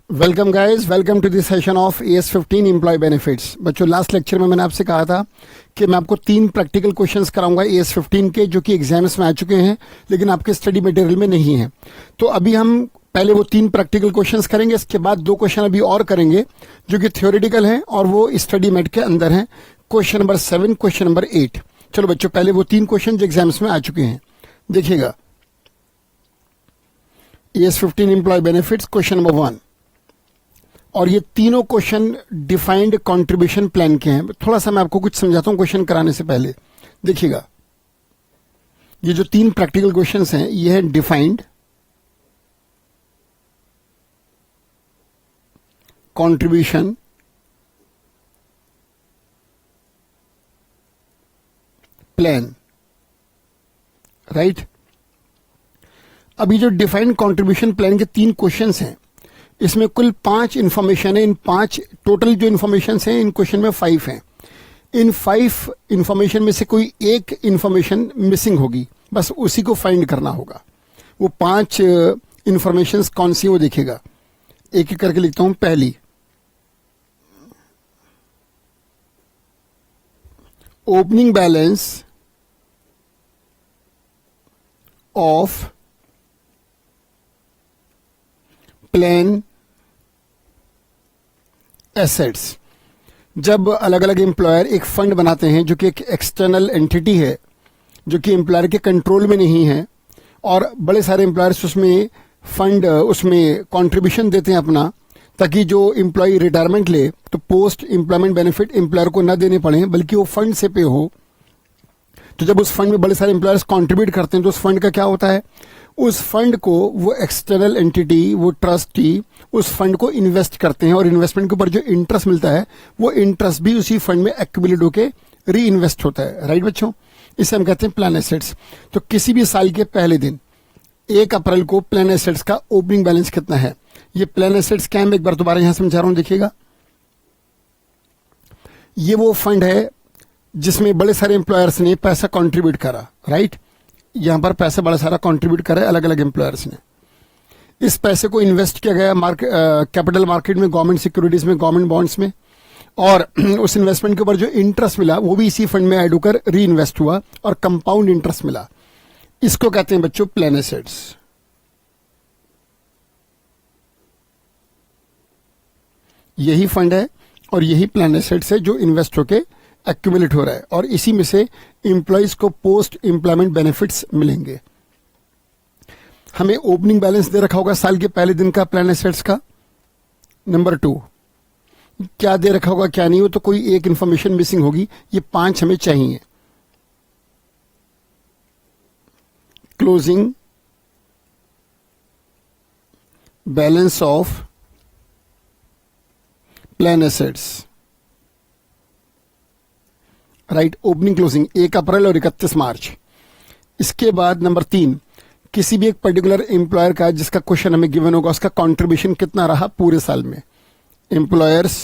Welcome guys, welcome to this session of AS15 employee benefits. बच्चों, last lecture में मैंने आपसे कहा था कि मैं आपको 3 प्रैक्टिकल क्वेश्चंस कराऊंगा AS15 के, जो कि एग्जाम्स में आ चुके हैं लेकिन आपके स्टडी मटेरियल में नहीं है। तो अभी हम पहले वो 3 प्रैक्टिकल क्वेश्चंस करेंगे, इसके बाद 2 क्वेश्चन अभी और करेंगे जो कि थ्योरेटिकल हैं और वो स्टडी मेट के अंदर हैं। Question number 7, question number 8। चलो बच्चों, पहले वो 3 क्वेश्चन जो एग्जाम्स में आ चुके हैं देखिएगा। AS15 employee benefits, question number 1। और ये तीनों क्वेश्चन डिफाइंड कंट्रीब्यूशन प्लान के हैं। थोड़ा सा मैं आपको कुछ समझाता हूं क्वेश्चन कराने से पहले। देखिएगा, ये जो 3 प्रैक्टिकल क्वेश्चंस हैं ये है डिफाइंड कंट्रीब्यूशन प्लान, राइट। अभी जो डिफाइंड कंट्रीब्यूशन प्लान के 3 क्वेश्चंस हैं, इसमें कुल 5 इंफॉर्मेशन है। इन 5 टोटल जो इंफॉर्मेशन हैं इन क्वेश्चन में 5 हैं। इन 5 इंफॉर्मेशन में से कोई एक इंफॉर्मेशन मिसिंग होगी, बस उसी को फाइंड करना होगा। वो 5 इंफॉर्मेशन कौन सी वो देखिएगा, एक एक करके लिखता हूं। पहली, opening balance of plan assets. जब अलग अलग एम्प्लॉयर एक फंड बनाते हैं जो कि एक एक्सटर्नल एंटिटी है, जो कि एम्प्लॉयर के कंट्रोल में नहीं है, और बड़े सारे एम्प्लॉयर्स उसमें फंड उसमें कंट्रीब्यूशन देते हैं अपना, ताकि जो एम्प्लॉय रिटायरमेंट ले तो पोस्ट एम्प्लॉयमेंट बेनिफिट एम्प्लॉयर को न देने पड़े बल्कि वो फंड से पे हो। तो जब उस फंड में बड़े सारे एम्प्लॉयर्स कंट्रीब्यूट करते हैं तो उस फंड का क्या होता है, उस फंड को वो एक्सटर्नल एंटिटी, वो ट्रस्टी उस फंड को इन्वेस्ट करते हैं, और इन्वेस्टमेंट के ऊपर जो इंटरेस्ट मिलता है वो इंटरेस्ट भी उसी फंड में एक्यूमुलेट होकर री इन्वेस्ट होता है, राइट बच्चों। इसे हम कहते हैं प्लान एसेट्स। तो किसी भी साल के पहले दिन 1 अप्रैल को प्लान एसेट्स का ओपनिंग बैलेंस कितना है। ये प्लान एसेट्स क्या है, मैं एक बार दोबारा यहां समझा रहा हूं, देखिएगा। ये वो फंड है जिसमें बड़े सारे एम्प्लॉयर्स ने पैसा कंट्रीब्यूट करा, राइट। यहां पर पैसा बड़ा सारा कंट्रीब्यूट करा है अलग अलग एम्प्लॉयर्स ने। इस पैसे को इन्वेस्ट किया गया कैपिटल मार्केट में, गवर्नमेंट सिक्योरिटीज में, गवर्नमेंट बॉन्ड्स में, और उस इन्वेस्टमेंट के ऊपर जो इंटरेस्ट मिला वो भी इसी फंड में ऐड होकर री इन्वेस्ट हुआ और कंपाउंड इंटरेस्ट मिला। इसको कहते हैं बच्चों प्लान एसेट्स। यही फंड है और यही प्लान एसेट्स है जो इन्वेस्ट होके एक्यूमुलेट हो रहा है, और इसी में से एम्प्लॉयज को पोस्ट एम्प्लॉयमेंट बेनिफिट्स मिलेंगे। हमें ओपनिंग बैलेंस दे रखा होगा साल के पहले दिन का प्लान एसेट्स का। नंबर 2, क्या दे रखा होगा क्या नहीं हो, तो कोई एक इंफॉर्मेशन मिसिंग होगी। ये 5 हमें चाहिए। Closing balance of plan assets, right. Opening closing 1 अप्रैल और 31 मार्च। इसके बाद नंबर 3, किसी भी एक पर्टिकुलर एम्प्लॉयर का जिसका क्वेश्चन हमें गिवन होगा उसका कंट्रीब्यूशन कितना रहा पूरे साल में। एम्प्लॉयर्स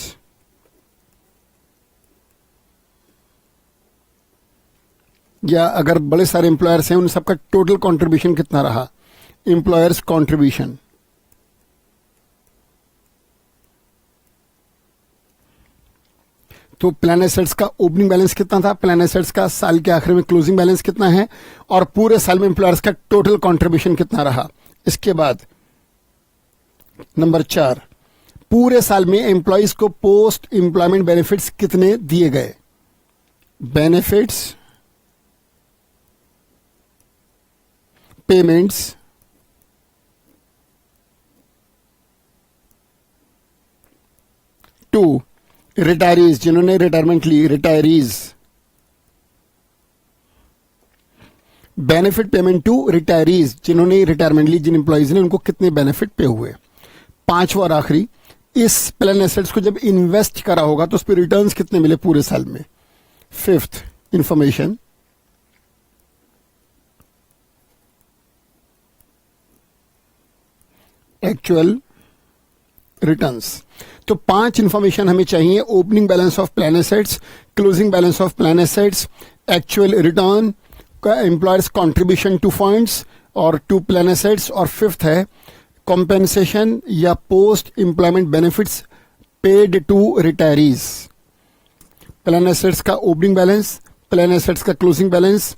या अगर बड़े सारे एम्प्लॉयर्स हैं उन सबका टोटल कंट्रीब्यूशन कितना रहा, एम्प्लॉयर्स कंट्रीब्यूशन। तो प्लान एसेट्स का ओपनिंग बैलेंस कितना था, प्लान एसेट्स का साल के आखिर में क्लोजिंग बैलेंस कितना है, और पूरे साल में एम्प्लॉयर्स का टोटल कंट्रीब्यूशन कितना रहा। इसके बाद नंबर 4, पूरे साल में एम्प्लॉयज को पोस्ट एम्प्लॉयमेंट बेनिफिट्स कितने दिए गए। बेनिफिट्स, पेमेंट्स, टू रिटायरीज, जिन्होंने रिटायरमेंट ली, रिटायरीज। बेनिफिट पेमेंट टू रिटायरीज, जिन्होंने रिटायरमेंट ली, जिन एम्प्लॉयज ने, उनको कितने बेनिफिट पे हुए। 5वां और आखिरी, इस प्लान एसेट्स को जब इन्वेस्ट करा होगा तो उस पर रिटर्न्स कितने मिले पूरे साल में। 5th information, actual returns. तो 5 इंफॉर्मेशन हमें चाहिए। Opening balance of plan assets, closing balance of plan assets, actual return, employers contribution to funds और टू प्लान एसेट्स, और 5th है कॉम्पेंसेशन या post employment benefits paid to retirees, plan assets का opening balance, plan assets का closing balance,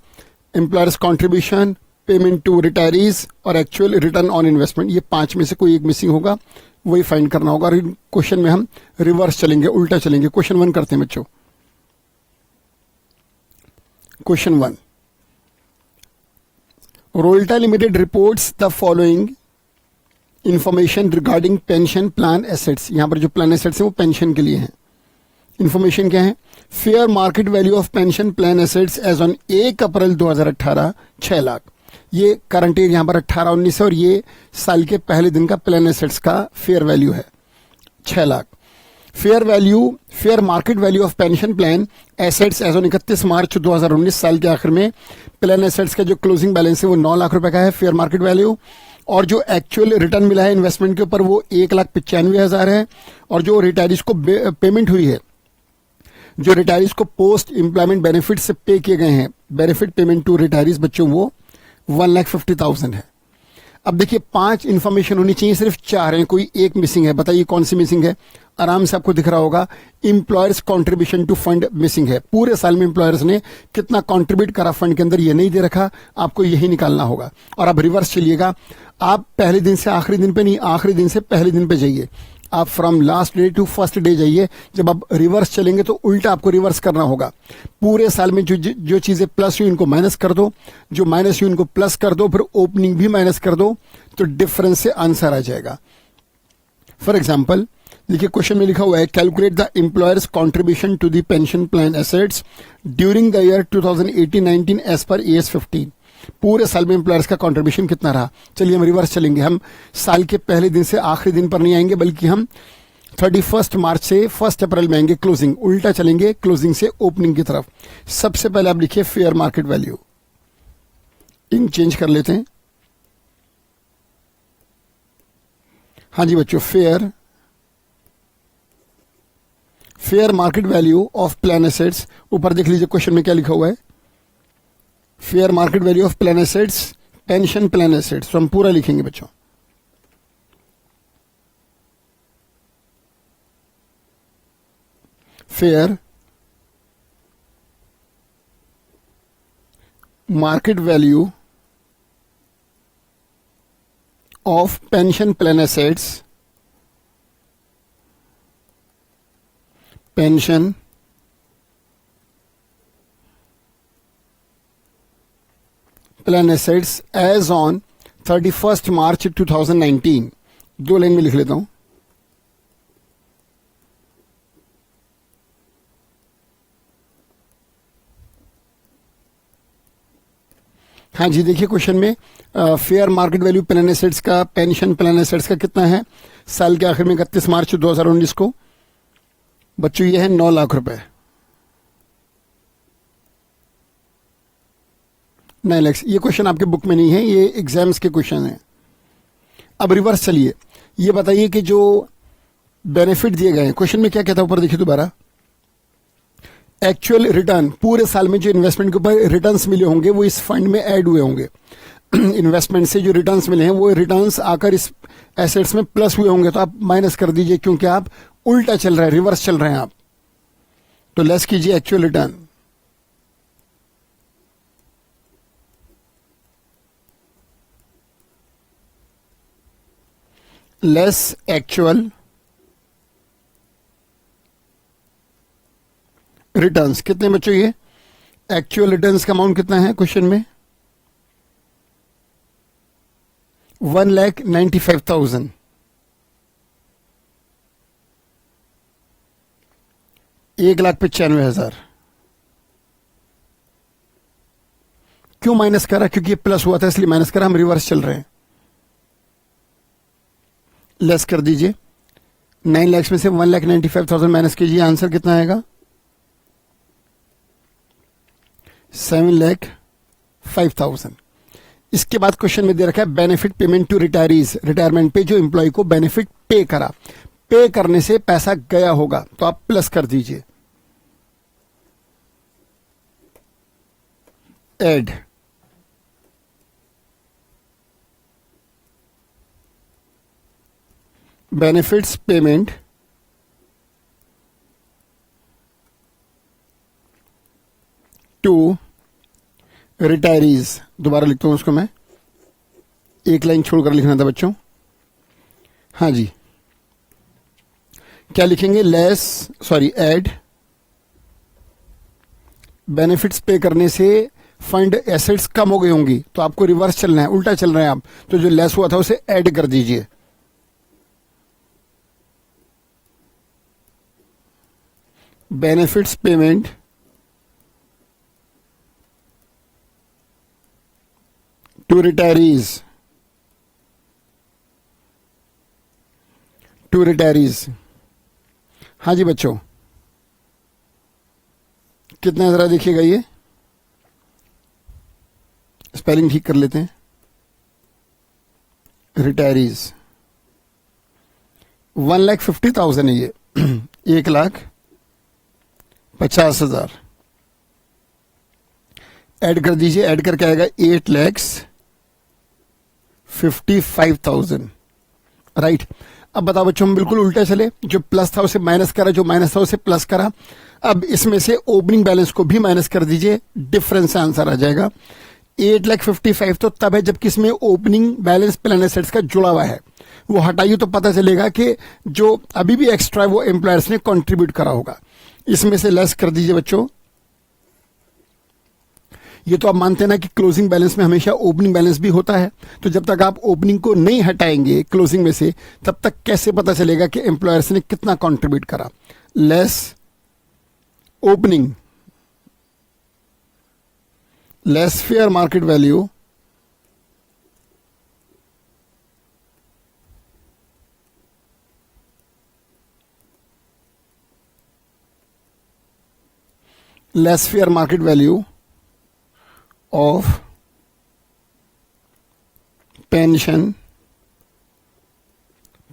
employers contribution, payment to retirees और actual return on investment. ये 5 में से कोई एक मिसिंग होगा, वही फाइंड करना होगा। और इन क्वेश्चन में हम रिवर्स चलेंगे, उल्टा चलेंगे। क्वेश्चन 1 करते हैं बच्चों। Question 1, Rolta limited reports the following information regarding pension plan assets. यहां पर जो प्लान एसेट्स है वो पेंशन के लिए हैं। इंफॉर्मेशन क्या है? Fair market value of pension plan assets as on 1 April 2018 6 lakh. ये करंट ईयर यहां पर 18-19 है और ये साल के पहले दिन का प्लान एसेट्स का फेयर वैल्यू है 6 lakh. Fair market value of pension plan assets as on 31 March 2019, साल के आखिर में प्लान एसेट्स का जो क्लोजिंग बैलेंस है वो 9 लाख रुपए का है फेयर मार्केट वैल्यू। और जो एक्चुअल रिटर्न मिला है इन्वेस्टमेंट के ऊपर वो 1,95,000 है। और जो रिटायरीज को पेमेंट हुई है, जो रिटायरीज को पोस्ट एम्प्लॉयमेंट बेनिफिट से पे किए गए हैं, बेनिफिट पेमेंट टू रिटायरीज बच्चों, वो 1,50,000 है। अब देखिए 5 इंफॉर्मेशन होनी चाहिए, सिर्फ 4 हैं, कोई एक मिसिंग है। बताइए कौन सी मिसिंग है? आराम से आपको दिख रहा होगा, employers contribution to fund missing है। पूरे साल में इंप्लॉयर्स ने कितना कंट्रीब्यूट करा फंड के अंदर, ये नहीं दे रखा, आपको यही निकालना होगा। और आप रिवर्स चलिएगा, आप पहले दिन से आखिरी दिन पे नहीं, आखिरी दिन से पहले दिन पे जाइए। आप from last day to first day जाइए। जब आप रिवर्स चलेंगे तो उल्टा आपको रिवर्स करना होगा। पूरे साल में जो चीजें प्लस हुई उनको माइनस कर दो, जो माइनस हुई उनको प्लस कर दो, फिर ओपनिंग भी माइनस कर दो, तो डिफरेंस से आंसर आ जाएगा। फॉर एग्जाम्पल देखिए क्वेश्चन में लिखा हुआ है, calculate the employers contribution to the pension plan assets during the year 2018-19 as per AS 15। पूरे साल में एम्प्लॉयर्स का कंट्रीब्यूशन कितना रहा। चलिए हम रिवर्स चलेंगे। हम साल के पहले दिन से आखिरी दिन पर नहीं आएंगे, बल्कि हम 31 मार्च से 1 अप्रैल में आएंगे। क्लोजिंग उल्टा चलेंगे, क्लोजिंग से ओपनिंग की तरफ। सबसे पहले आप लिखिए fair market value, ink change कर लेते हैं। हाँ जी बच्चों, fair market value of plan assets. ऊपर देख लीजिए क्वेश्चन में क्या लिखा हुआ है, fair market value of plan assets, pension plan assets. तो हम पूरा लिखेंगे बच्चों। Fair market value of pension plan assets, pension plan assets as on 31 March 2019। 2 line में लिख लेता हूं। हाँ जी देखिए क्वेश्चन में fair market value plan assets का, पेंशन प्लान एसेट्स का कितना है साल के आखिर में 31 मार्च 2019 को बच्चों? ये है 9 लाख रुपए, 9 लाख। ये क्वेश्चन आपके बुक में नहीं है, ये एग्जाम्स के क्वेश्चन हैं। अब रिवर्स चलिए, ये बताइए कि जो बेनिफिट दिए गए हैं, क्वेश्चन में क्या कहता है ऊपर देखिए दोबारा, एक्चुअल रिटर्न, पूरे साल में जो इन्वेस्टमेंट के ऊपर रिटर्न्स मिले होंगे वो इस फंड में ऐड हुए होंगे। इन्वेस्टमेंट से जो रिटर्न्स मिले हैं वो रिटर्न्स आकर इस एसेट्स में प्लस हुए होंगे, तो आप माइनस कर दीजिए, क्योंकि आप उल्टा चल रहे हैं, रिवर्स चल रहे हैं आप। तो लेस कीजिए actual return, less actual returns. कितने बच्चों ये एक्चुअल रिटर्न्स का अमाउंट कितना है क्वेश्चन में? 1,95,000। एक 1,95,000। क्यों माइनस करा? क्योंकि ये प्लस हुआ था इसलिए माइनस करा। हम रिवर्स चल रहे हैं, लेस कर दीजिए। 9 लाख में से 1,95,000 माइनस कीजिए, आंसर कितना आएगा? 7,05,000। इसके बाद क्वेश्चन में दे रखा है benefit payment to retirees, retirement पे जो एम्प्लॉय को बेनिफिट पे करा, पे करने से पैसा गया होगा, तो आप प्लस कर दीजिए, add. Benefits payment to retirees, दोबारा लिखता हूं उसको मैं, एक लाइन छोड़कर लिखना था बच्चों। हाँ जी, क्या लिखेंगे, ऐड बेनिफिट्स पे करने से फंड एसेट्स कम हो गई होंगी, तो आपको रिवर्स चलना है, उल्टा चल रहे हैं आप, तो जो लेस हुआ था उसे ऐड कर दीजिए। बेनिफिट्स पेमेंट टू रिटायरीज, हाँ जी बच्चों, कितना जरा देखिएगा, ये स्पेलिंग ठीक कर लेते हैं। रिटायरीज 1,50,000 है ये 1,50,000 ऐड कर दीजिए। ऐड करके आएगा 8,55,000, राइट। अब बताओ बच्चों, हम बिल्कुल उल्टे चले, जो प्लस था उसे माइनस करा, जो माइनस था उसे प्लस करा। अब इसमें से ओपनिंग बैलेंस को भी माइनस कर दीजिए, डिफरेंस आंसर आ जाएगा। 8,55,000 तो तब है जबकि इसमें ओपनिंग बैलेंस प्लान एसेट्स का जुड़ा हुआ है, वो हटाइए तो पता चलेगा कि जो अभी भी एक्स्ट्रा है वो एम्प्लॉयर्स ने कंट्रीब्यूट करा होगा। इसमें से लेस कर दीजिए बच्चों। ये तो आप मानते हैं ना कि क्लोजिंग बैलेंस में हमेशा ओपनिंग बैलेंस भी होता है, तो जब तक आप ओपनिंग को नहीं हटाएंगे क्लोजिंग में से, तब तक कैसे पता चलेगा कि एम्प्लॉयर्स ने कितना कंट्रीब्यूट करा। Less opening less fair market value of pension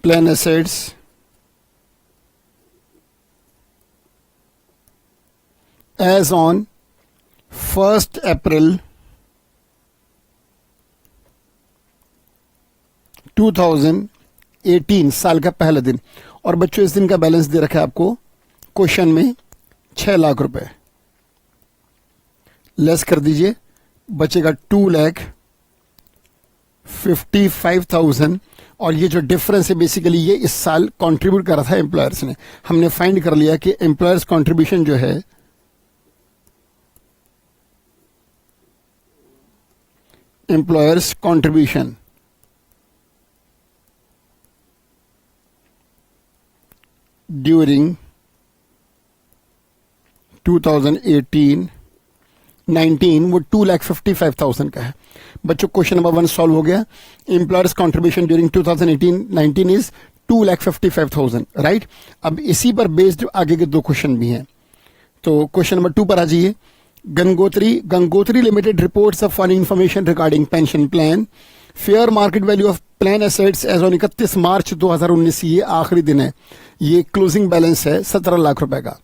plan assets as on 1st April 2018, साल का पहला दिन। और बच्चों इस दिन का बैलेंस दे रखा है आपको क्वेश्चन में 6 लाख रुपए। लेस कर दीजिए, बचेगा 2,55,000। और ये जो डिफरेंस है बेसिकली ये इस साल कंट्रीब्यूट करा था एम्प्लॉयर्स ने। हमने फाइंड कर लिया कि एम्प्लॉयर्स कंट्रीब्यूशन जो है एम्प्लॉयर्स कंट्रीब्यूशन ड्यूरिंग 2018-19 वो 2,55,000 का है। बच्चों क्वेश्चन नंबर 1 सॉल्व हो गया। Employers contribution during 2018-19 is 2,55,000, right. अब इसी पर बेस्ड आगे के 2 क्वेश्चन भी हैं, तो क्वेश्चन नंबर 2 पर आ जाइए। Gangotri limited reports of funny information regarding pension plan. Fair market value of plan assets as on 31 March 2019, ये आखिरी दिन है, ये क्लोजिंग बैलेंस है 17 लाख रुपए का।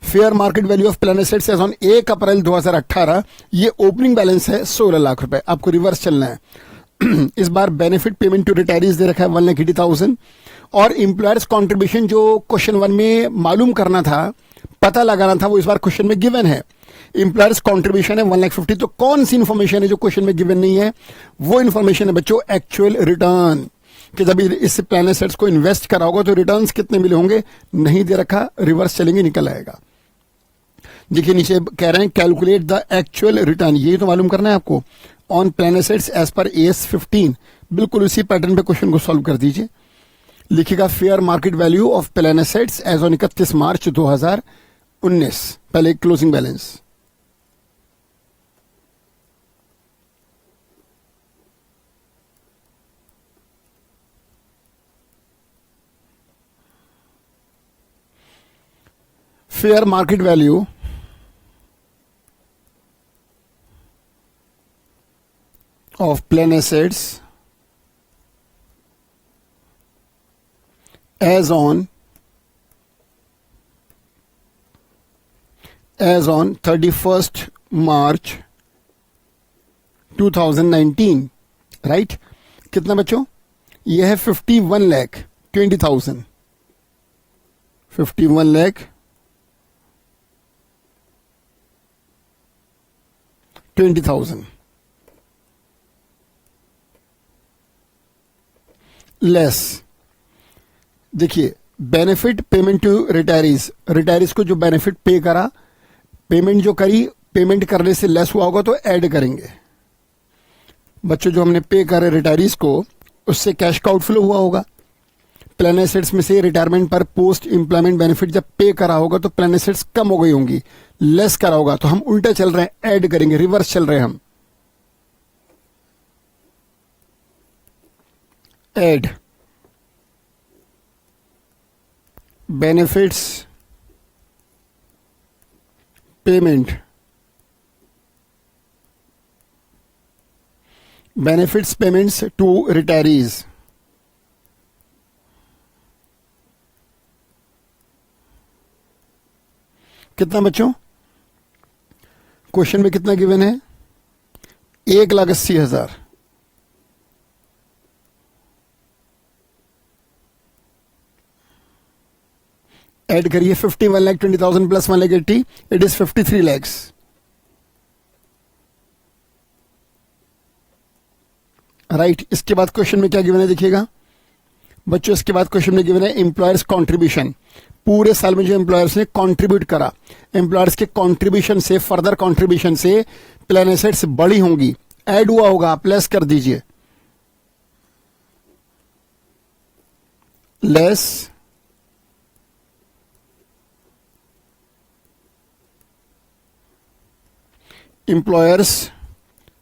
Fair market value of plan assets as on 1 April 2018, ये ओपनिंग बैलेंस है 16 लाख रुपए। आपको रिवर्स चलना है। इस बार बेनिफिट पेमेंट टू रिटायरीज दे रखा है 1,80,000। और एम्प्लॉयर्स कंट्रीब्यूशन जो क्वेश्चन 1 में मालूम करना था, पता लगाना था, वो इस बार क्वेश्चन में गिवन है। एम्प्लॉयर्स कंट्रीब्यूशन है 1,50,000। तो कौन सी इंफॉर्मेशन है जो क्वेश्चन में गिवन नहीं है? वो इंफॉर्मेशन है बच्चों एक्चुअल रिटर्न, कि जब इस प्लान एसेट्स को इन्वेस्ट करा होगा तो रिटर्न्स कितने मिले होंगे, नहीं दे रखा। रिवर्स चलेंगे, निकल आएगा। देखिए नीचे कह रहे हैं कैलकुलेट द एक्चुअल रिटर्न, यही तो मालूम करना है आपको on plan assets as per AS 15। बिल्कुल उसी पैटर्न पे क्वेश्चन को सॉल्व कर दीजिए। लिखिएगा fair market value of plan assets as on 31 March 2019, पहले closing balance. Fair market value of plan assets as on 31st March 2019, right. कितना बच्चों? यह है 51 लाख। 20,000, 51 lakh 20,000 less. देखिए, benefit payment to retirees, retirees को जो बेनिफिट पे करा, पेमेंट जो करी, पेमेंट करने से लेस हुआ होगा तो ऐड करेंगे। बच्चों, जो हमने पे करे रिटायरीज को, उससे कैश का आउटफ्लो हुआ होगा। प्लान एसेट्स में से रिटायरमेंट पर पोस्ट एम्प्लॉयमेंट बेनिफिट जब पे करा होगा तो प्लान एसेट्स कम हो गई होंगी, लेस करा होगा, तो हम उल्टा चल रहे हैं, ऐड करेंगे, रिवर्स चल रहे हैं हम। Add benefits payment, benefits payments to retirees. कितना बच्चों? क्वेश्चन में कितना गिवन है? 1,80,000। ऐड करिए, 51,20,000 plus 1,80,000, it is 53 lakhs। Right. इसके बाद क्वेश्चन में क्या गिवन है देखिएगा बच्चों, इसके बाद क्वेश्चन में गिवन है एम्प्लॉयर्स कॉन्ट्रीब्यूशन। पूरे साल में जो एम्प्लॉयर्स ने कंट्रीब्यूट करा, एम्प्लॉयर्स के कंट्रीब्यूशन से, फर्दर कंट्रीब्यूशन से प्लान एसेट्स बड़ी होंगी, ऐड हुआ होगा, आप लेस कर दीजिए। Less employers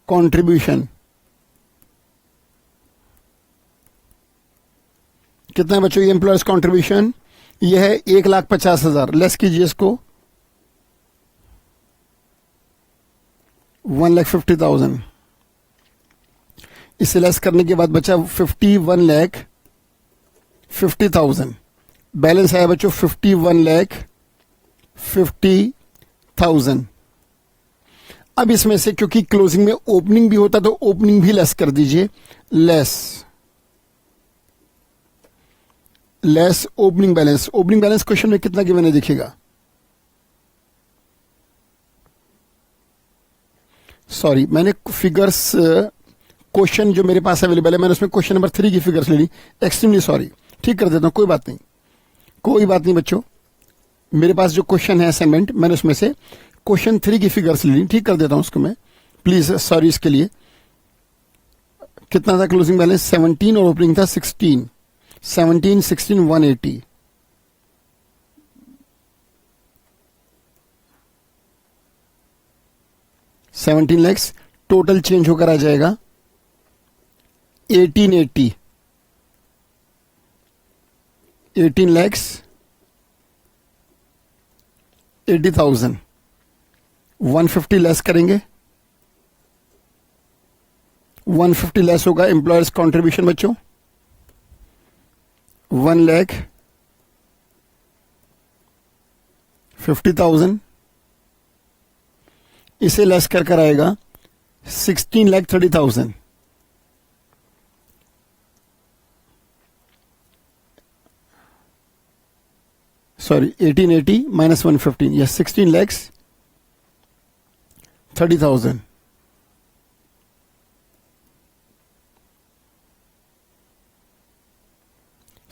contribution. कितना है बच्चों ये एम्प्लॉयर्स कंट्रीब्यूशन? ये है 1,50,000। लेस कीजिए इसको, 1,50,000। इसे लेस करने के बाद बचा 51,50,000। बैलेंस आया बच्चों 51,50,000। अब इसमें से क्योंकि क्लोजिंग में ओपनिंग भी होता तो ओपनिंग भी लेस कर दीजिए, less opening balance. Opening balance question में कितना गिवन है देखिएगा। सॉरी, मैंने फिगर्स, क्वेश्चन जो मेरे पास अवेलेबल है, मैंने उसमें क्वेश्चन नंबर 3 की फिगर्स ले ली। एक्सट्रीमली सॉरी, ठीक कर देता हूं, कोई बात नहीं, कोई बात नहीं बच्चों। मेरे पास जो क्वेश्चन है असाइनमेंट, मैंने उसमें से क्वेश्चन 3 की फिगर्स ले ली, ठीक कर देता हूं उसको मैं, प्लीज सॉरी इसके लिए। कितना था क्लोजिंग बैलेंस? 17 और ओपनिंग था 16। 17, 16, 180। $17 टोटल चेंज होकर आ जाएगा 1880। 18,80,000। 150 लेस करेंगे, 150 लेस होगा एम्प्लॉयर्स कॉन्ट्रीब्यूशन बच्चों, 1,50,000। इसे लेस कर आएगा 16,30,000। Sorry, 1880 minus 115, yes 16,30,000।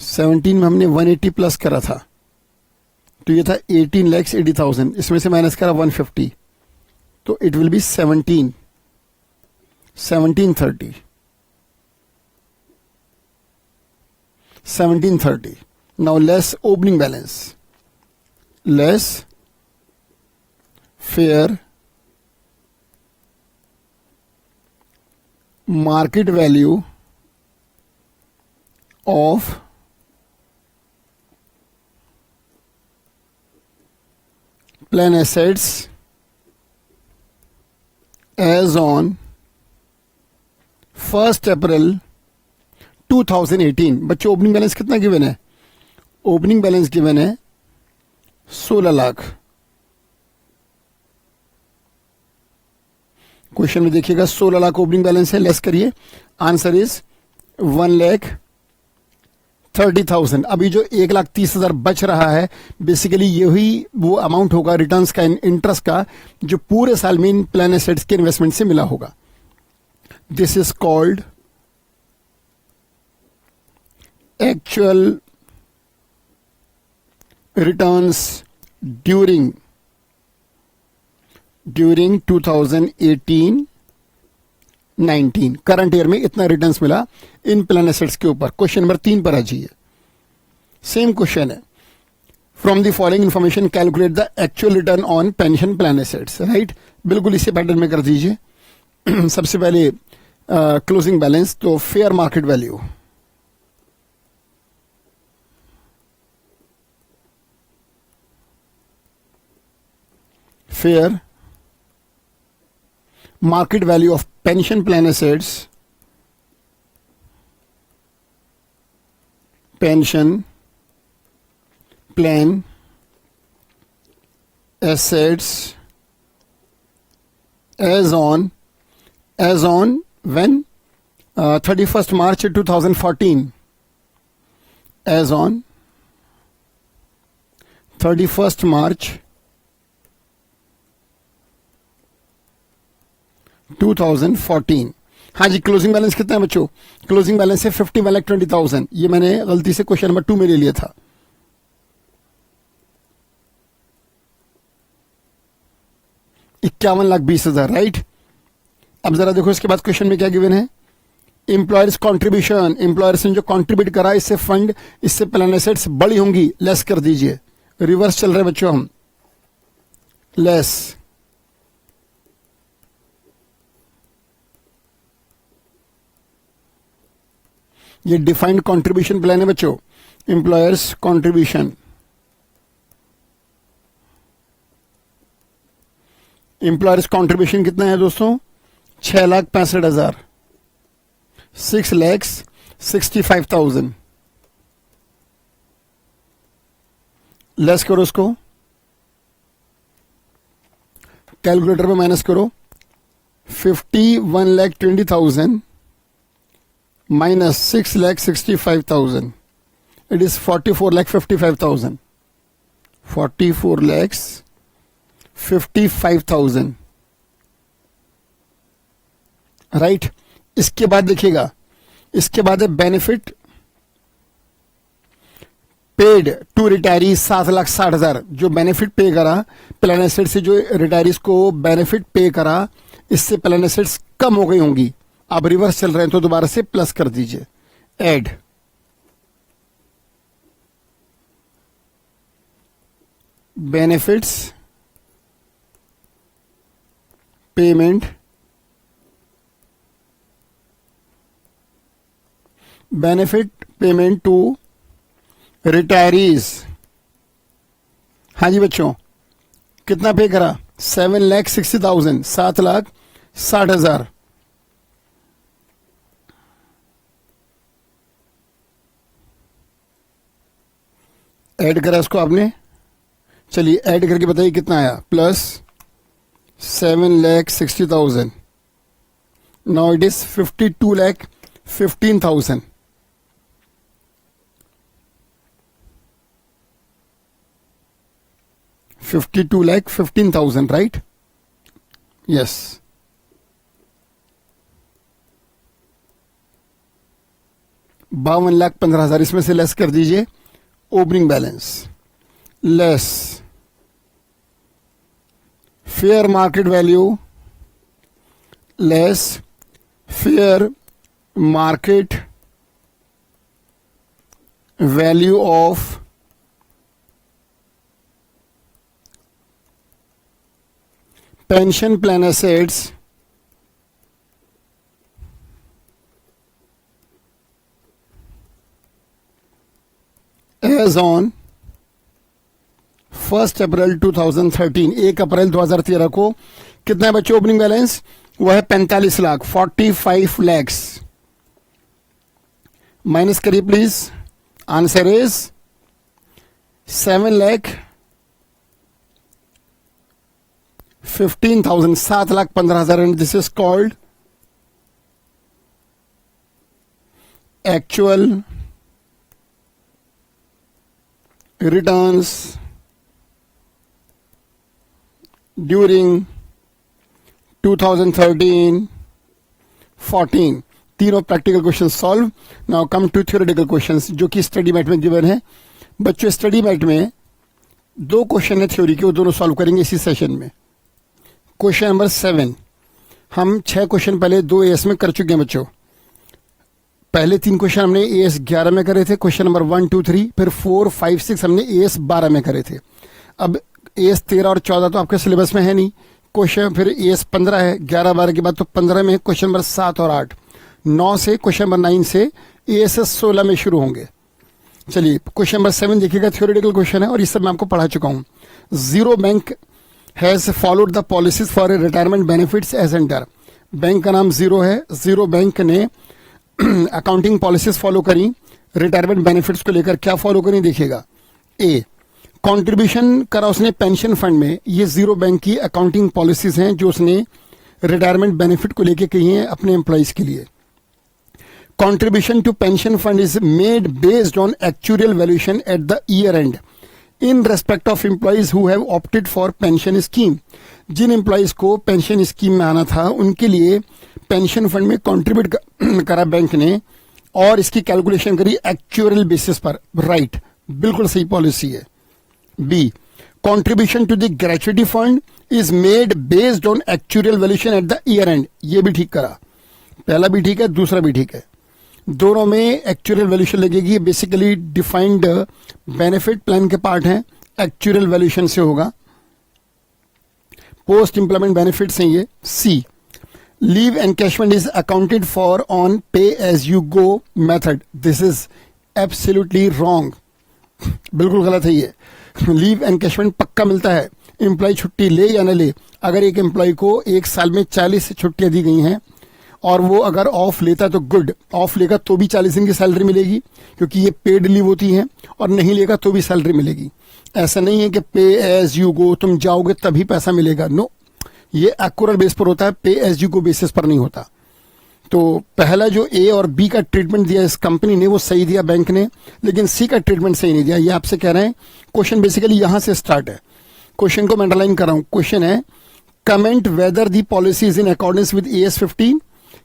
सेवनटीन में हमने 180 प्लस करा था, तो ये था 18,80,000। इसमें से माइनस करा 150, तो it will be 1730। 1730। Now less opening balance, less fair market value of plan assets as on 1st April 2018। बच्चों ओपनिंग बैलेंस कितना गिवन है? ओपनिंग बैलेंस गिवन है 16 लाख। क्वेश्चन में देखिएगा 16 लाख ओपनिंग बैलेंस है, लेस करिए, आंसर इज 30,000। अभी जो 1,30,000 बच रहा है, बेसिकली यही वो अमाउंट होगा रिटर्न्स का, इंटरेस्ट का, जो पूरे साल में इन प्लान एसेट्स के इन्वेस्टमेंट से मिला होगा। This is called actual returns during 2018-19। Current year में इतना रिटर्न्स मिला इन प्लान एसेट्स के ऊपर। क्वेश्चन नंबर 3 पर आ जाइए, सेम क्वेश्चन है। From the following information calculate the actual return on pension plan assets. Right, बिल्कुल इसी पैटर्न में कर दीजिए। सबसे पहले क्लोजिंग बैलेंस, तो fair market value, fair market value of pension plan assets, pension plan assets as on when 31st March 2014, as on 31st March 2014। हाँ जी, closing balance कितना है बच्चों? क्लोजिंग बैलेंस है 51,20,000। ये मैंने गलती से क्वेश्चन नंबर 2 में ले लिया था। 51,20,000। राइट, अब जरा देखो इसके बाद क्वेश्चन में क्या गिवन है। एम्प्लॉयर्स कॉन्ट्रीब्यूशन, एम्प्लॉयर्स ने जो कॉन्ट्रीब्यूट करा, इससे फंड, इससे प्लान एसेट्स बड़ी होंगी, लेस कर दीजिए। रिवर्स चल रहे बच्चों हम, लेस। ये डिफाइंड कंट्रीब्यूशन प्लान है बच्चों, एम्प्लॉयर्स कंट्रीब्यूशन। एम्प्लॉयर्स कंट्रीब्यूशन कितना है दोस्तों? 6,65,000, 6,65,000। लेस करो उसको, कैलकुलेटर पे माइनस करो। 51,20,000 minus 6,65,000, it is 44,55,000, 44,55,000। राइट, इसके बाद देखिएगा, इसके बाद है बेनिफिट पेड टू रिटायरी 7,60,000। जो बेनिफिट पे करा प्लान एसेट से, जो रिटायरीज को बेनिफिट पे करा, इससे प्लान एसेट्स कम हो गई होंगी। आप रिवर्स चल रहे हैं तो दोबारा से प्लस कर दीजिए, add. Benefits payment, benefit payment to retirees. हाँ जी बच्चों, कितना पे करा? 7,60,000, 7,60,000। ऐड करा इसको आपने, चलिए ऐड करके बताइए कितना आया। Plus 7,60,000, now it is 52,15,000। $52,15,000, right? Yes. $52,15,000 इसमें से लेस कर दीजिए। Opening balance less fair market value, less fair market value of pension plan assets as on 1 April 2013। 1 April 2013 को कितना है बच्चों ओपनिंग बैलेंस? वह है 45 लाख, 45 lakhs। माइनस करिए please, answer is 7,15,000, 7,15,000। And this is called actual returns during 2013-14, तीनों practical question solve. Now come to theoretical questions जो कि स्टडी मैट में गिवन है। बच्चों स्टडी मैट में 2 क्वेश्चन है थ्योरी के, वो दोनों सॉल्व करेंगे इसी सेशन में। क्वेश्चन नंबर 7, हम 6 क्वेश्चन पहले 2 एएस में कर चुके हैं बच्चों। पहले 3 क्वेश्चन हमने एएस 11 में करे थे, क्वेश्चन नंबर 1, 2, 3, फिर 4, 5, 6 हमने एएस 12 में करे थे। अब एएस 13 और 14 तो आपके सिलेबस में है नहीं, क्वेश्चन फिर एएस 15 है, 11, 12 के बाद तो 15 में क्वेश्चन नंबर 7 और 8, 9 से क्वेश्चन नंबर 9 से एएस 16 में शुरू होंगे। चलिए क्वेश्चन नंबर 7 देखिएगा, थ्योरेटिकल क्वेश्चन है और इस सब मैं आपको पढ़ा चुका हूं। Zero bank has followed the policies for retirement benefits as under. Bank का नाम जीरो है, जीरो बैंक ने अकाउंटिंग पॉलिसीज फॉलो करी रिटायरमेंट बेनिफिट्स को लेकर। क्या फॉलो करी देखिएगा। ए, कंट्रीब्यूशन करा उसने पेंशन फंड में। ये जीरो बैंक की अकाउंटिंग पॉलिसीज हैं जो उसने रिटायरमेंट बेनिफिट को लेकर कही हैं अपने एम्प्लॉइज के लिए। Contribution to pension fund is made based on actual valuation at the year end in respect of employees who have opted for pension scheme. जिन एम्प्लॉइज को पेंशन स्कीम में आना था उनके लिए पेंशन फंड में कंट्रीब्यूट करा बैंक ने और इसकी कैलकुलेशन करी एक्चुअल बेसिस पर। राइट, बिल्कुल सही पॉलिसी है। B, contribution to the gratuity fund is made based on actual valuation at the year end. ये भी ठीक करा, पहला भी ठीक है, दूसरा भी ठीक है। दोनों में एक्चुअल वैल्यूएशन लगेगी। बेसिकली डिफाइंड बेनिफिट प्लान के पार्ट हैं, एक्चुअल वैल्यूएशन से होगा। पोस्ट इंप्लीमेंट बेनिफिट्स हैं ये। C, leave encashment is accounted for on pay as you go method. This is absolutely wrong, बिल्कुल गलत है ये। लीव एनकैशमेंट पक्का मिलता है, एम्प्लॉय छुट्टी ले या न ले। अगर एक एम्प्लॉय को 1 साल में 40 छुट्टियां दी गई हैं और वो अगर ऑफ लेता तो गुड, ऑफ लेगा तो भी 40 दिन की सैलरी मिलेगी क्योंकि ये पेड लीव होती है, और नहीं लेगा तो भी सैलरी मिलेगी। ऐसा नहीं है कि पे एज यू गो, तुम जाओगे तभी पैसा मिलेगा। नो, ये एक्यूरेट बेस पर होता है, पे एज यू गो बेसिस पर नहीं होता। तो पहला जो ए और बी का ट्रीटमेंट दिया इस कंपनी ने वो सही दिया बैंक ने, लेकिन सी का ट्रीटमेंट सही नहीं दिया। ये आपसे कह रहे हैं। क्वेश्चन बेसिकली यहां से स्टार्ट है। क्वेश्चन को मैं अंडरलाइन कर रहा हूं। क्वेश्चन है, comment weather the policies in accordance with as 15।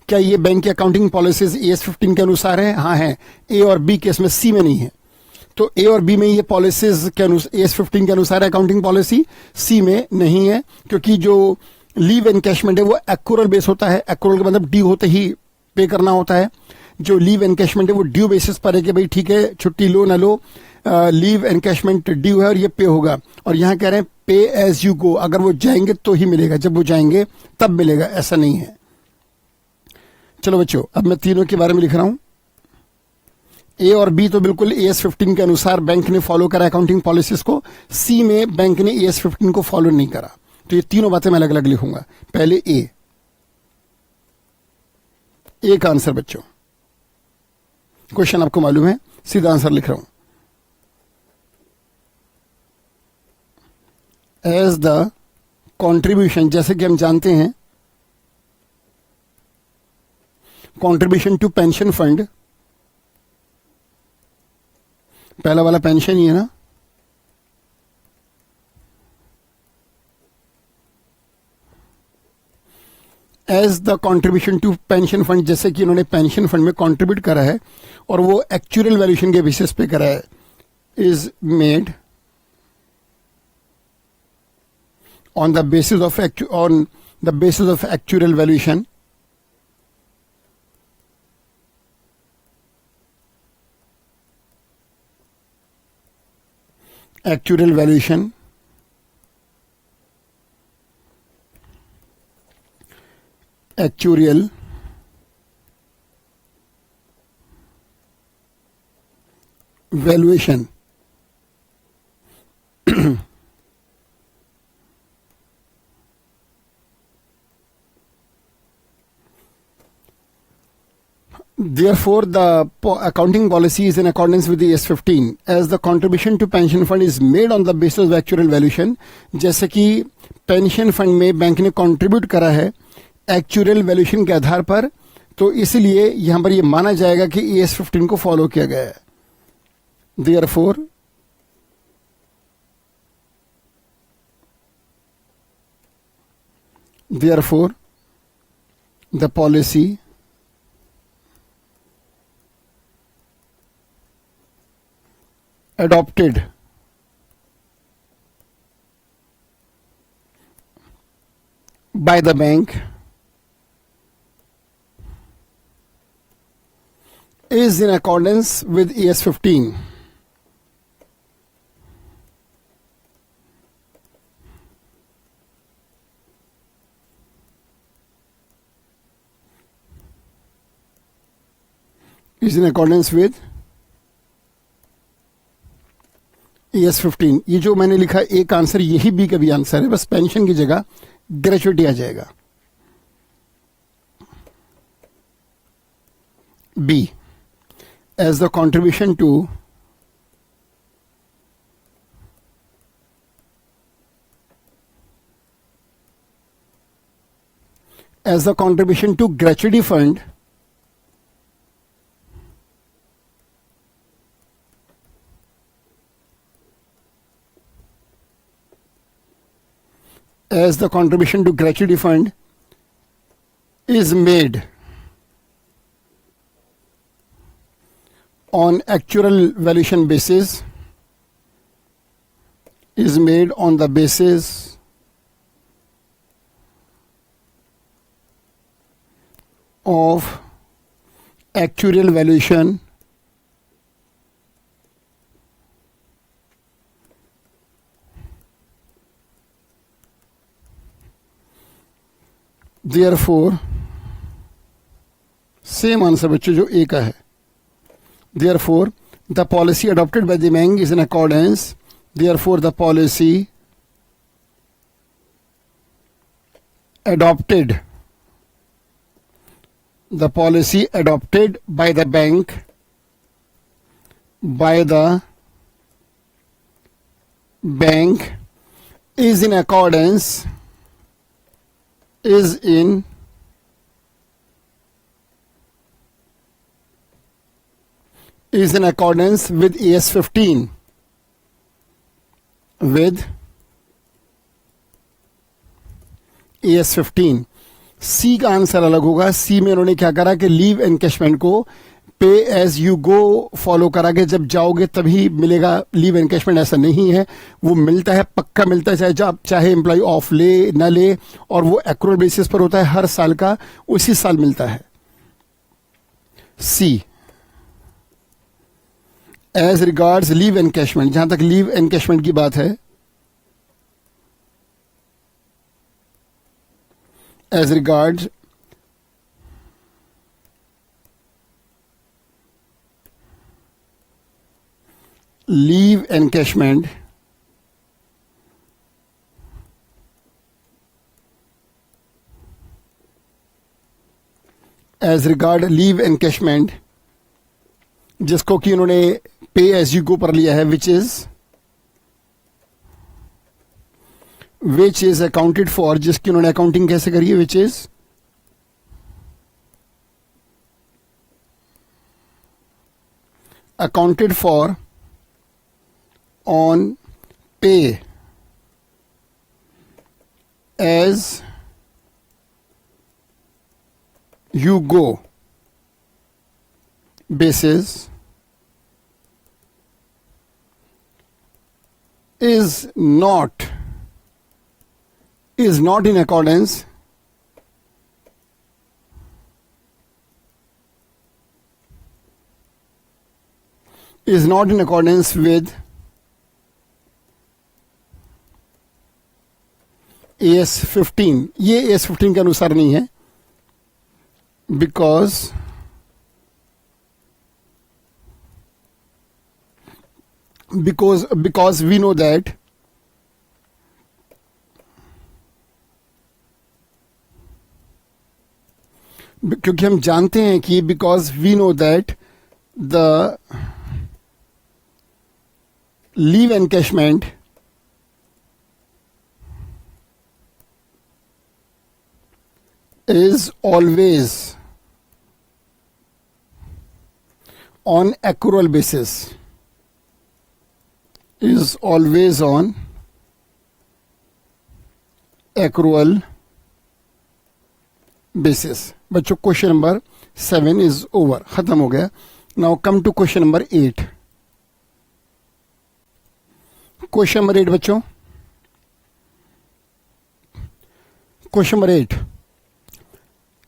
क्या ये बैंक की अकाउंटिंग पॉलिसीज एएस 15 के अनुसार है? हाँ है। ए और बी केस में, सी में नहीं है। तो ए और बी में ये पॉलिसीज के अनुसार एएस 15 के अनुसार है अकाउंटिंग पॉलिसी, सी में नहीं है क्योंकि जो लीव एनकैशमेंट है वो एक्यूरल बेस होता है। एक्यूरल का मतलब ड्यू होते ही पे करना होता है। जो लीव एनकैशमेंट है वो ड्यू बेसिस पर है कि भाई ठीक है छुट्टी लो ना लो, लीव एनकैशमेंट ड्यू है और ये पे होगा। और यहाँ कह रहे हैं पे एज यू गो, अगर वो जाएंगे तो ही मिलेगा, जब वो जाएंगे तब मिलेगा, ऐसा नहीं है। चलो बच्चों, अब मैं तीनों के बारे में लिख रहा हूं। ए और बी तो बिल्कुल एएस 15 के अनुसार बैंक ने फॉलो करा अकाउंटिंग पॉलिसीज को। सी में बैंक ने एएस 15 को फॉलो नहीं करा। तो ये तीनों बातें मैं अलग अलग लिखूंगा। पहले ए का आंसर बच्चों, क्वेश्चन आपको मालूम है, सीधा आंसर लिख रहा हूं। एज द कंट्रीब्यूशन, जैसे कि हम जानते हैं कंट्रीब्यूशन टू पेंशन फंड, पहला वाला पेंशन ही है ना, as the contribution to pension fund, जैसे कि इन्होंने पेंशन फंड में कंट्रीब्यूट करा है और वो एक्चुअल वैल्यूएशन के बेसिस पे करा है, is made on the basis of actual valuation actual valuation actuarial valuation Therefore, the accounting policy is in accordance with the AS 15 as the contribution to pension fund is made on the basis of actual valuation. जैसे कि pension fund में bank ने contribute करा है actual valuation के आधार पर, तो इसलिए यहां पर ये माना जाएगा कि AS 15 को फॉलो किया गया है। Therefore, Therefore, the policy adopted by the bank is in accordance with AS 15. Is in accordance with AS 15. ये जो मैंने लिखा एक आंसर, यही बी का भी आंसर है, बस पेंशन की जगह ग्रेचुइटी आ जाएगा. B, as the contribution to gratuity fund is made on actual valuation basis, is made on the basis of actuarial valuation therefore same answer बच्चों जो ए का है. Therefore, the policy adopted by the bank is in accordance. Therefore, the policy adopted by the bank is in accordance with AS 15. With AS 15. सी का answer अलग होगा. सी में उन्होंने क्या करा कि लीव एनकैशमेंट को पे एज यू गो फॉलो करा के जब जाओगे तभी मिलेगा लीव एनकैशमेंट. ऐसा नहीं है, वो मिलता है, पक्का मिलता है, चाहे एम्प्लॉय ऑफ ले ना ले, और वो एक्रूअल बेसिस पर होता है, हर साल का उसी साल मिलता है. सी, एज रिगार्ड्स लीव एनकैशमेंट, जहां तक लीव एनकैशमेंट की बात है, एज रिगार्ड्स लीव एनकैशमेंट जिसको कि उन्होंने पे एज यू गो पर लिया है, विच इज अकाउंटेड फॉर, जिसकी उन्होंने अकाउंटिंग कैसे करी है, which is accounted for on pay as you go basis is not in accordance with AS 15. ये AS 15 के अनुसार नहीं है, because we know that क्योंकि हम जानते हैं कि because we know that the leave encashment is always on accrual basis. Is always on accrual basis. बच्चों क्वेश्चन नंबर 7 इज ओवर, खत्म हो गया. Now come to question number 8. Question number 8 बच्चों, question number 8.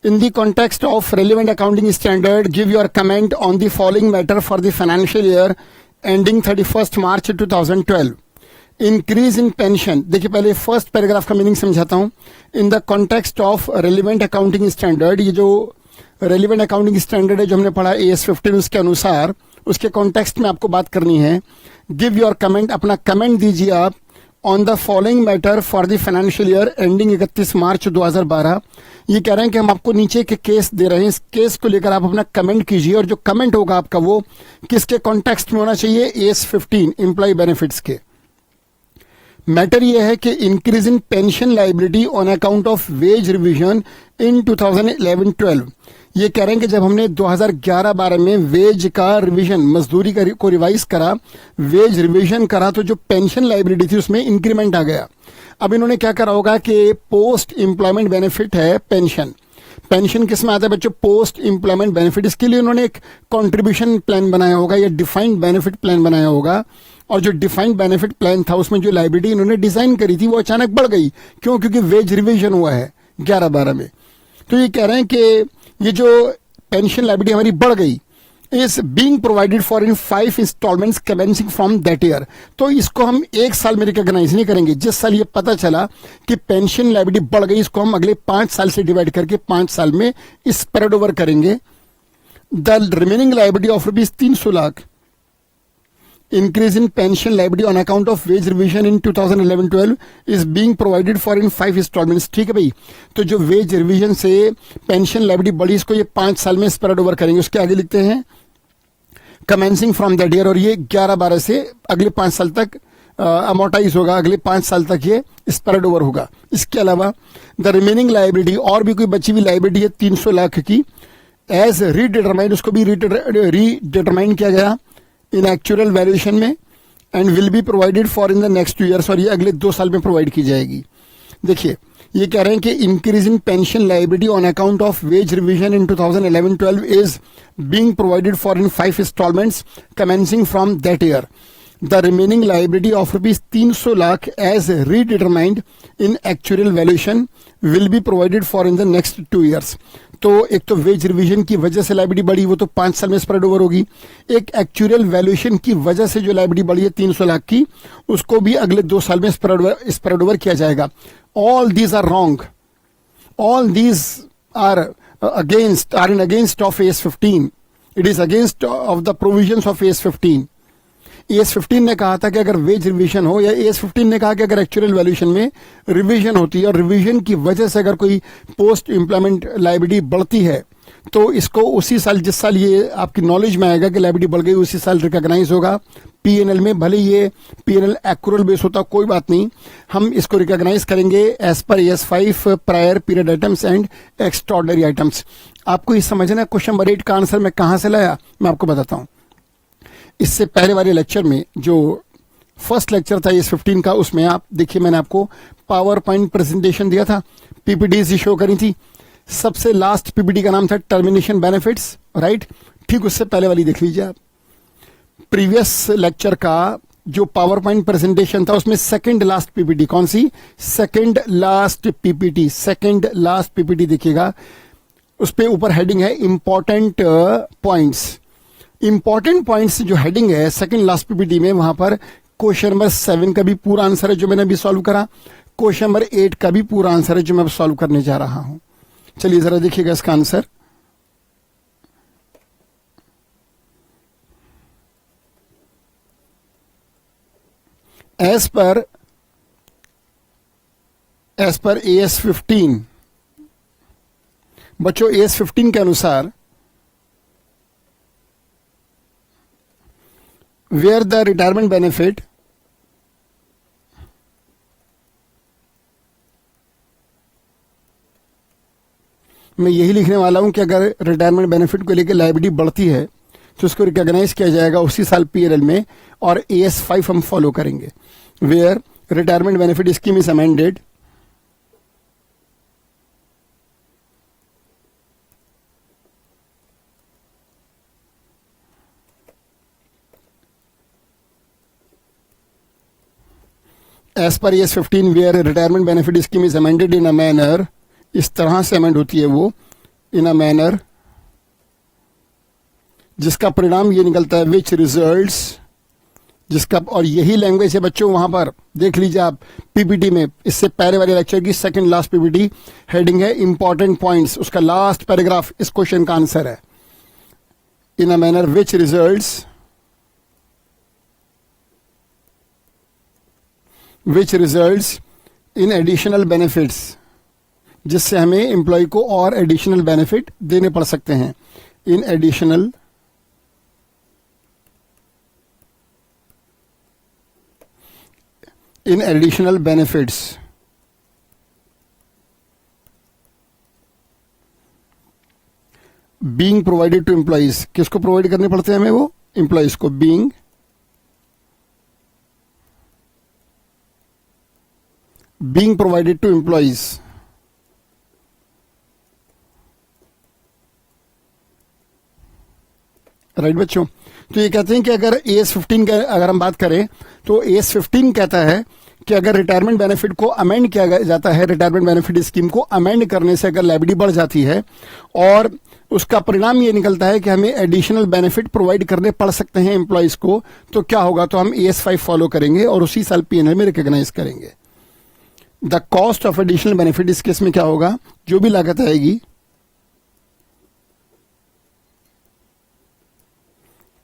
In the context of relevant accounting standard, give your comment on the following matter for the financial year ending 31st March 2012. Increase in pension. देखिए पहले first paragraph का meaning समझाता हूं. In the context of relevant accounting standard, ये जो relevant accounting standard है जो हमने पढ़ा AS 15, उसके अनुसार उसके कॉन्टेक्स्ट में आपको बात करनी है. गिव योर कमेंट, अपना कमेंट दीजिए आप on the following matter for the financial year ending 31 मार्च 2012. ये कह रहे हैं कि हम आपको नीचे के केस दे रहे हैं, इस केस को लेकर आप अपना कमेंट कीजिए, और जो कमेंट होगा आपका वो किसके कॉन्टेक्स्ट में होना चाहिए? AS 15 एम्प्लॉय बेनिफिट्स के. मैटर ये है कि increase in pension liability on account of wage revision in 2011-12. ये कह रहे हैं कि जब हमने 2011-12 में वेज का रिवीजन, मजदूरी को रिवाइज करा, वेज रिवीजन करा, तो जो पेंशन लाइबिलिटी थी उसमें इंक्रीमेंट आ गया. अब इन्होंने क्या करा होगा कि पोस्ट एम्प्लॉयमेंट बेनिफिट है पेंशन. पेंशन किस में आता है बच्चों? Post employment benefit. इसके लिए उन्होंने एक कंट्रीब्यूशन प्लान बनाया होगा या डिफाइंड बेनिफिट प्लान बनाया होगा, और जो डिफाइंड बेनिफिट प्लान था उसमें जो लाइबिलिटी इन्होंने डिजाइन करी थी वो अचानक बढ़ गई. क्यों? क्योंकि वेज रिवीजन हुआ है 11-12 में. तो ये कह रहे हैं कि ये जो पेंशन लाइबिलिटी हमारी बढ़ गई, is being provided for in 5 installments commencing from that year. तो इसको हम एक साल में रिकॉग्नाइज नहीं करेंगे. जिस साल ये पता चला कि पेंशन लाइबिलिटी बढ़ गई, इसको हम अगले 5 साल से डिवाइड करके 5 साल में स्प्रेड ओवर करेंगे. The remaining liability of ₹300 lakh increase in pension liability on account of wage revision in 2011-12 is being provided for in 5 installments. ठीक है भाई. तो जो वेज रिवीजन से पेंशन लाइबिलिटी बढ़ी, इसको ये 5 साल में स्प्रेड ओवर करेंगे. उसके आगे लिखते हैं कमेंसिंग फ्रॉम दैट ईयर, और ये 11-12 से अगले 5 साल तक अमोर्टाइज होगा, अगले 5 साल तक ये स्प्रेड ओवर होगा. इसके अलावा द रिमेनिंग लाइबिलिटी, और भी कोई बची हुई लाइबिलिटी है 300 लाख की, एज रीडिटरमाइंड, उसको भी रीडिटरमाइन किया गया इन एक्चुअल वैल्यूएशन में, and will be provided for in the next 2 years, और ये अगले 2 साल में प्रोवाइड की जाएगी. देखिए ये कह रहे हैं कि increase in pension liability on account of wage revision in 2011-12 is being provided for in 5 installments commencing from that year. The remaining liability of ₹300 lakh as redetermined in actual valuation will be provided for in the next 2 years. तो एक तो veg revision की वजह से liability बढ़ी, वो तो 5 साल में स्प्रेड ओवर होगी. एक एक्चुअल वैल्यूएशन की वजह से जो लाइबिलिटी बढ़ी है 300 लाख की, उसको भी अगले 2 साल में स्प्रेड ओवर किया जाएगा. All these are wrong. All these are in against of AS 15. It is against of the provisions of AS 15. AS 15 ने कहा था कि अगर वेज रिवीजन हो, या AS 15 ने कहा कि अगर एक्चुअल वैल्यूएशन में रिवीजन होती है और रिवीजन की वजह से अगर कोई पोस्ट एम्प्लॉयमेंट लाइबिलिटी बढ़ती है, तो इसको उसी साल, जिस साल ये आपकी नॉलेज में आएगा कि लाइबिलिटी बढ़ गई, उसी साल रिकॉग्नाइज होगा PNL में. भले ये PNL एक्यूरल बेस होता, कोई बात नहीं, हम इसको रिकॉग्नाइज करेंगे as per AS 5 prior period items and extraordinary items. आपको ये समझना है क्वेश्चन नंबर 8 का आंसर मैं कहां से लाया, मैं आपको बताता हूं. इससे पहले वाले लेक्चर में, जो फर्स्ट लेक्चर था AS 15 का, उसमें आप देखिए मैंने आपको पावर पॉइंट प्रेजेंटेशन दिया था, PPTs शो करी थी. सबसे लास्ट PPT का नाम था टर्मिनेशन बेनिफिट्स, राइट. ठीक उससे पहले वाली देख लीजिए आप. प्रीवियस लेक्चर का जो पावर पॉइंट प्रेजेंटेशन था उसमें सेकंड लास्ट PPT, कौन सी? सेकंड लास्ट PPT देखिएगा. उस पर ऊपर हेडिंग है इंपॉर्टेंट पॉइंट्स. इंपॉर्टेंट पॉइंट्स जो हेडिंग है सेकंड लास्ट PPT में, वहां पर क्वेश्चन नंबर 7 का भी पूरा आंसर है जो मैंने अभी सॉल्व करा. क्वेश्चन नंबर 8 का भी पूरा आंसर है जो मैं सॉल्व करने जा रहा हूं. चलिए जरा देखिएगा इसका आंसर. एज पर AS 15, बच्चों AS 15 के अनुसार, where the retirement benefit मैं यही लिखने वाला हूं कि अगर रिटायरमेंट बेनिफिट को लेकर लायबिलिटी बढ़ती है तो उसको रिकॉग्नाइज किया जाएगा उसी साल PNL में, और AS 5 हम फॉलो करेंगे. Where retirement benefit scheme is amended as per ES 15 where retirement benefit scheme is amended in a manner, इस तरह से अमेंड होती है वो, इन अ मैनर जिसका परिणाम ये निकलता है विच रिजल्ट्स, जिसका, और यही लैंग्वेज है बच्चों, वहां पर देख लीजिए आप पीपीटी में, इससे पहले वाले लेक्चर की सेकंड लास्ट पीपीटी, हेडिंग है इंपॉर्टेंट पॉइंट्स, उसका लास्ट पैराग्राफ इस क्वेश्चन का आंसर है। In a manner which results in additional benefits, जिससे हमें एम्प्लॉय को और एडिशनल बेनिफिट देने पड़ सकते हैं। In additional benefits being provided to employees, किसको प्रोवाइड करने पड़ते हैं हमें? वो एम्प्लॉइज को। Being provided to employees, right बच्चों। तो ये कहते हैं कि अगर ES 15 का अगर हम बात करें तो ES 15 कहता है कि अगर रिटायरमेंट बेनिफिट को अमेंड किया जाता है, रिटायरमेंट बेनिफिट स्कीम को अमेंड करने से अगर लायबिलिटी बढ़ जाती है और उसका परिणाम ये निकलता है कि हमें एडिशनल बेनिफिट प्रोवाइड करने पड़ सकते हैं एम्प्लॉइज को, तो क्या होगा? तो हम ES 5 फॉलो करेंगे और उसी साल P&L में रिकॉग्नाइज करेंगे। The cost of additional benefit, इस केस में क्या होगा? जो भी लागत आएगी,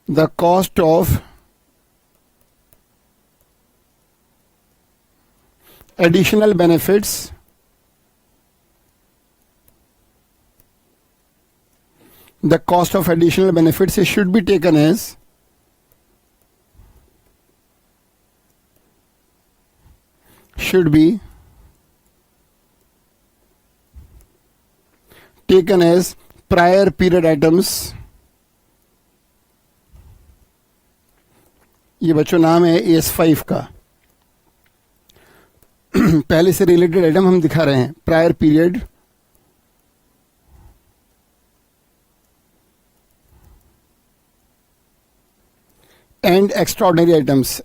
the cost of additional benefits it should be taken as prior period items। ये बच्चों नाम है ES 5 का। पहले से रिलेटेड आइटम हम दिखा रहे हैं, prior period and extraordinary items,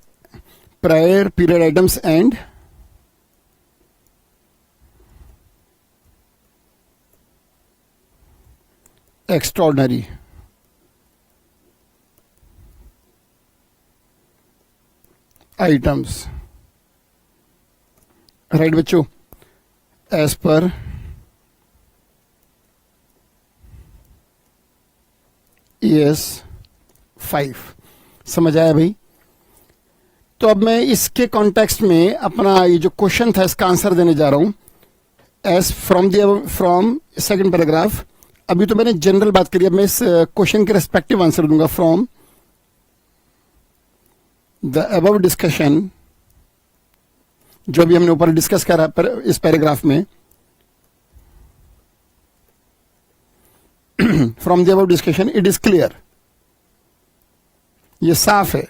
prior period items and extraordinary items, right बच्चों, एज पर ES 5। समझ आया भाई? तो अब मैं इसके कॉन्टेक्स्ट में अपना ये जो क्वेश्चन था इसका आंसर देने जा रहा हूं, एज फ्रॉम सेकंड पैराग्राफ। अभी तो मैंने जनरल बात करी, अब मैं इस क्वेश्चन के रेस्पेक्टिव आंसर दूंगा। फ्रॉम द अबव डिस्कशन, जो भी हमने ऊपर डिस्कस करा इस पैराग्राफ में, from the above discussion it is clear, ये साफ है,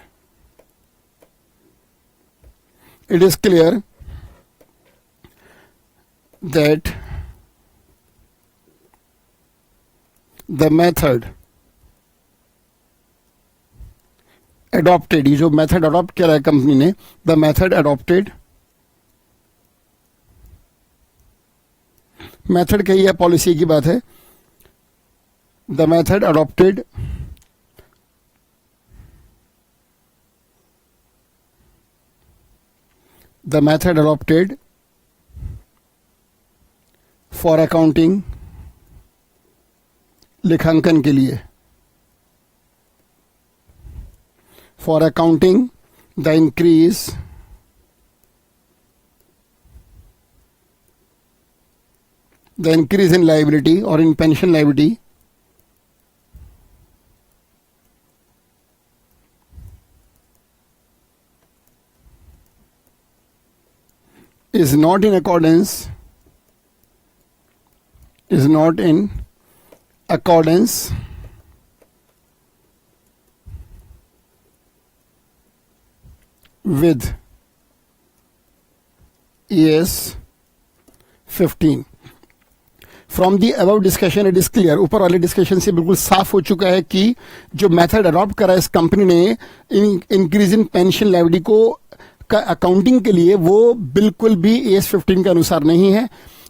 it is clear that the method adopted, ये जो मेथड अडॉप्ट किया है कंपनी ने, द मेथड अडॉप्टेड, मेथड कही है, पॉलिसी की बात है, the method adopted for accounting, लेखांकन के लिए, for accounting the increase in liability or in pension liability is not in accordance with ES 15। From the above discussion it is clear, ऊपर वाले डिस्कशन से बिल्कुल साफ हो चुका है कि जो मेथड अडॉप्ट करा इस कंपनी ने इंक्रीज इन पेंशन लायबिलिटी को आपका अकाउंटिंग के लिए वो बिल्कुल भी AS 15 के अनुसार नहीं है।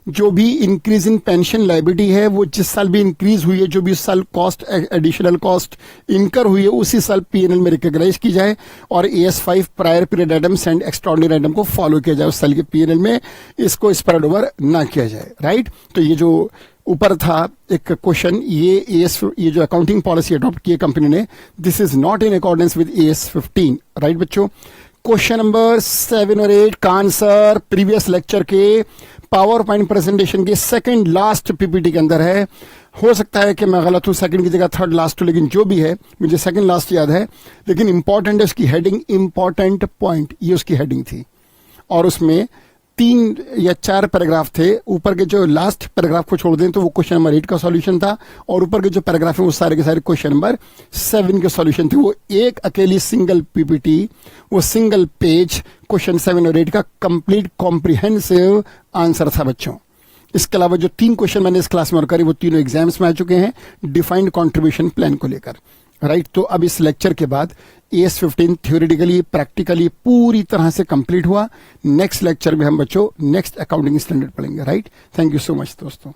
जो भी इंक्रीज इन पेंशन लाइबिलिटी है वो जिस साल भी इंक्रीज हुई है, जो भी उस साल कॉस्ट एडिशनल कॉस्ट इनकर हुई है उसी साल पीएनएल में रिकॉग्नाइज की जाए और AS 5 prior period items and extraordinary item को फॉलो किया जाए उस साल के पीएनएल में, इसको स्प्रेड ओवर ना किया जाए। राइट, तो ये जो ऊपर था एक क्वेश्चन, ये जो अकाउंटिंग पॉलिसी अडॉप्ट की है कंपनी ने, this is not in accordance with AS 15। Right बच्चों, क्वेश्चन नंबर 7 और 8 का आंसर प्रीवियस लेक्चर के पावर पॉइंट प्रेजेंटेशन के सेकंड लास्ट पीपीटी के अंदर है। हो सकता है कि मैं गलत हूं, सेकंड की जगह थर्ड लास्ट हूं, लेकिन जो भी है मुझे सेकंड लास्ट याद है। लेकिन इंपॉर्टेंट है उसकी हेडिंग, इंपॉर्टेंट पॉइंट, ये उसकी हेडिंग थी और उसमें 3 या 4 पैराग्राफ थे। ऊपर के जो लास्ट पैराग्राफ को छोड़ दें तो वो क्वेश्चन नंबर 8 का सॉल्यूशन था और ऊपर के जो पैराग्राफ है वो सारे के सारे क्वेश्चन नंबर 7 के सॉल्यूशन थे। वो एक अकेली सिंगल पीपीटी, वो सिंगल पेज क्वेश्चन 7 और 8 का कंप्लीट कॉम्प्रिहेंसिव आंसर था बच्चों। इसके अलावा जो 3 क्वेश्चन मैंने इस क्लास में और करे वो तीनों एग्जाम्स में आ चुके हैं डिफाइंड कंट्रीब्यूशन प्लान को लेकर। राइट, तो अब इस लेक्चर के बाद AS 15 थ्योरेटिकली प्रैक्टिकली पूरी तरह से कंप्लीट हुआ। नेक्स्ट लेक्चर में हम बच्चों नेक्स्ट अकाउंटिंग स्टैंडर्ड पढ़ेंगे। Right, thank you so much दोस्तों।